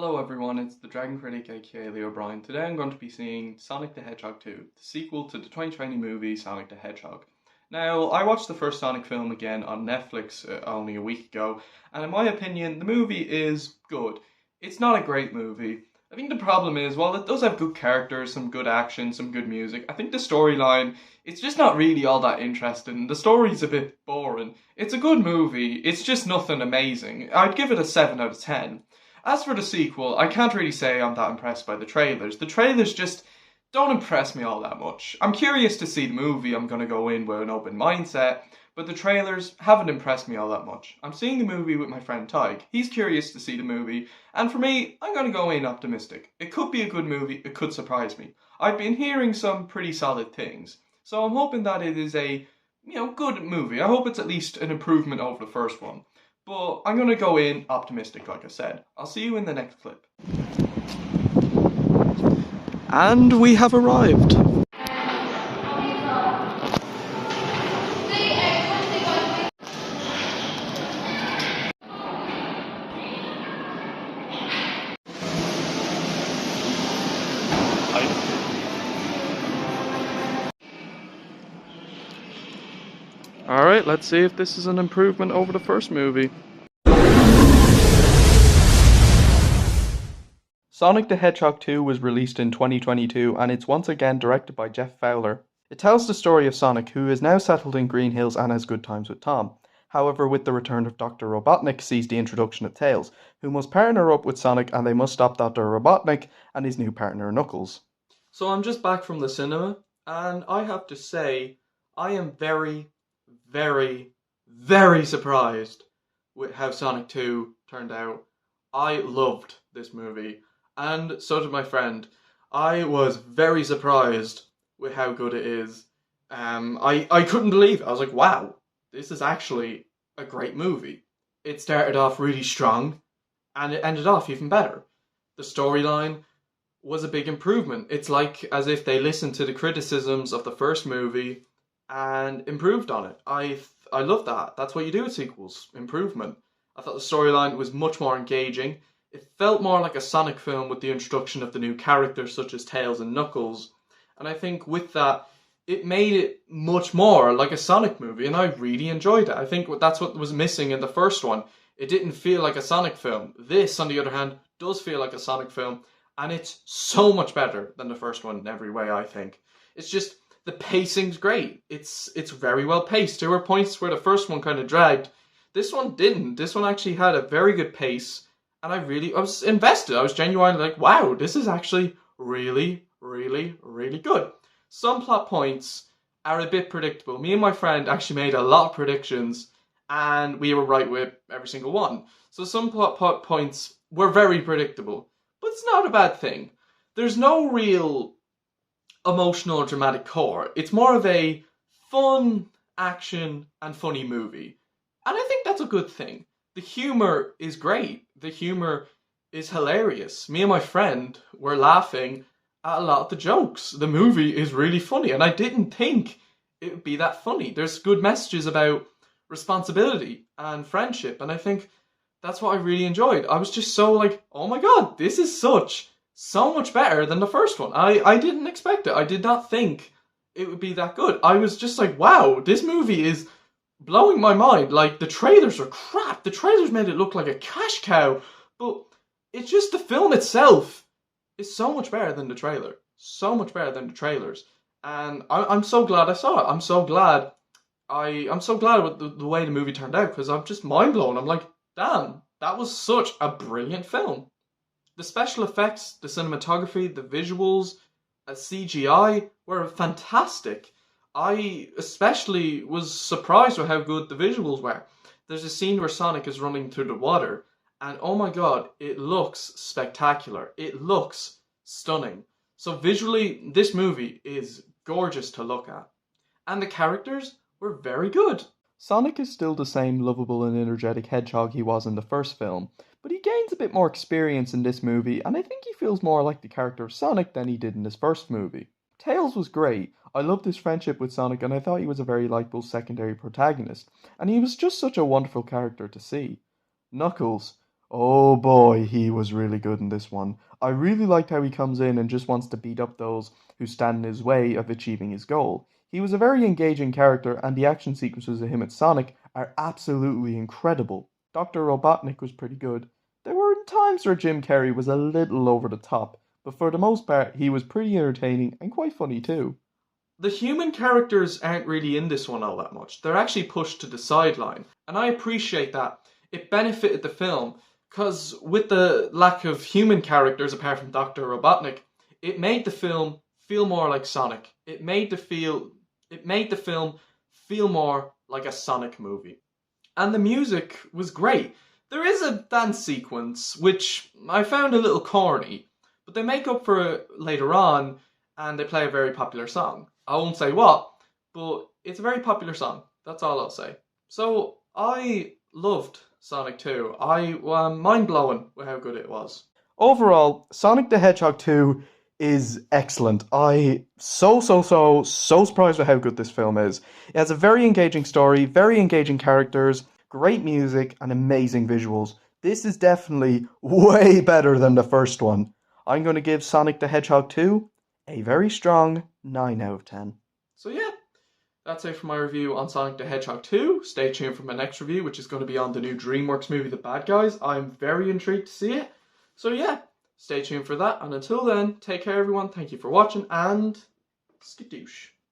Hello everyone, it's the Dragon Critic aka Leo O'Brien. Today I'm going to be seeing Sonic the Hedgehog 2, the sequel to the 2020 movie Sonic the Hedgehog. Now, I watched the first Sonic film again on Netflix only a week ago, and in my opinion, the movie is good. It's not a great movie. I think the problem is, while it does have good characters, some good action, some good music, I think the storyline, it's just not really all that interesting. The story's a bit boring. It's a good movie, it's just nothing amazing. I'd give it a 7 out of 10. As for the sequel, I can't really say I'm that impressed by the trailers. The trailers just don't impress me all that much. I'm curious to see the movie, I'm going to go in with an open mindset, but the trailers haven't impressed me all that much. I'm seeing the movie with my friend Tyg. He's curious to see the movie, and for me, I'm going to go in optimistic. It could be a good movie, it could surprise me. I've been hearing some pretty solid things, so I'm hoping that it is a, good movie. I hope it's at least an improvement over the first one. But I'm going to go in optimistic, like I said. I'll see you in the next clip. And we have arrived. Alright, let's see if this is an improvement over the first movie. Sonic the Hedgehog 2 was released in 2022 and it's once again directed by Jeff Fowler. It tells the story of Sonic, who is now settled in Green Hills and has good times with Tom. However, with the return of Dr. Robotnik sees the introduction of Tails, who must partner up with Sonic and they must stop Dr. Robotnik and his new partner Knuckles. So I'm just back from the cinema and I have to say I am very, very surprised with how Sonic 2 turned out. I loved this movie. And so did my friend. I was very surprised with how good it is. I couldn't believe it. I was like, wow, this is actually a great movie. It started off really strong, and it ended off even better. The storyline was a big improvement. It's like as if they listened to the criticisms of the first movie and improved on it. I love that. That's what you do with sequels. Improvement. I thought the storyline was much more engaging. It felt more like a Sonic film with the introduction of the new characters such as Tails and Knuckles. And I think with that, it made it much more like a Sonic movie, and I really enjoyed it. I think that's what was missing in the first one. It didn't feel like a Sonic film. This, on the other hand, does feel like a Sonic film, and it's so much better than the first one in every way, I think. It's just, the pacing's great. It's very well paced. There were points where the first one kind of dragged. This one didn't. This one actually had a very good pace. And I was invested. I was genuinely like, wow, this is actually really, really, really good. Some plot points are a bit predictable. Me and my friend actually made a lot of predictions, and we were right with every single one. So some plot points were very predictable, but it's not a bad thing. There's no real emotional or dramatic core. It's more of a fun, action, and funny movie. And I think that's a good thing. The humor is great. The humor is hilarious. Me and my friend were laughing at a lot of the jokes. The movie is really funny, and I didn't think it would be that funny. There's good messages about responsibility and friendship, and I think that's what I really enjoyed. I was just so like, oh my god, this is so much better than the first one. I didn't expect it. I did not think it would be that good. I was just like, wow, this movie is blowing my mind. Like, the trailers are crap. The trailers made it look like a cash cow, but it's just the film itself is so much better than the trailer. So much better than the trailers. And I'm so glad I saw it. I'm so glad with the way the movie turned out, because I'm just mind blown. I'm like, damn, that was such a brilliant film. The special effects, the cinematography, the visuals, CGI were fantastic. I especially was surprised with how good the visuals were. There's a scene where Sonic is running through the water, and oh my god, it looks spectacular. It looks stunning. So visually, this movie is gorgeous to look at. And the characters were very good. Sonic is still the same lovable and energetic hedgehog he was in the first film, but he gains a bit more experience in this movie, and I think he feels more like the character of Sonic than he did in his first movie. Tails was great. I loved his friendship with Sonic, and I thought he was a very likeable secondary protagonist, and he was just such a wonderful character to see. Knuckles. Oh boy, he was really good in this one. I really liked how he comes in and just wants to beat up those who stand in his way of achieving his goal. He was a very engaging character, and the action sequences of him at Sonic are absolutely incredible. Dr. Robotnik was pretty good. There were times where Jim Carrey was a little over the top, but for the most part, he was pretty entertaining and quite funny too. The human characters aren't really in this one all that much. They're actually pushed to the sideline. And I appreciate that. It benefited the film because with the lack of human characters apart from Dr. Robotnik, it made the film feel more like Sonic. It made the film feel more like a Sonic movie. And the music was great. There is a dance sequence which I found a little corny, but they make up for it later on and they play a very popular song. I won't say what, but it's a very popular song. That's all I'll say. So I loved Sonic 2. I was mind blowing with how good it was. Overall, Sonic the Hedgehog 2 is excellent. So surprised with how good this film is. It has a very engaging story, very engaging characters, great music, and amazing visuals. This is definitely way better than the first one. I'm going to give Sonic the Hedgehog 2 a very strong 9 out of 10. So yeah, that's it for my review on Sonic the Hedgehog 2. Stay tuned for my next review, which is going to be on the new DreamWorks movie, The Bad Guys. I'm very intrigued to see it. So yeah, stay tuned for that. And until then, take care everyone. Thank you for watching and skadoosh.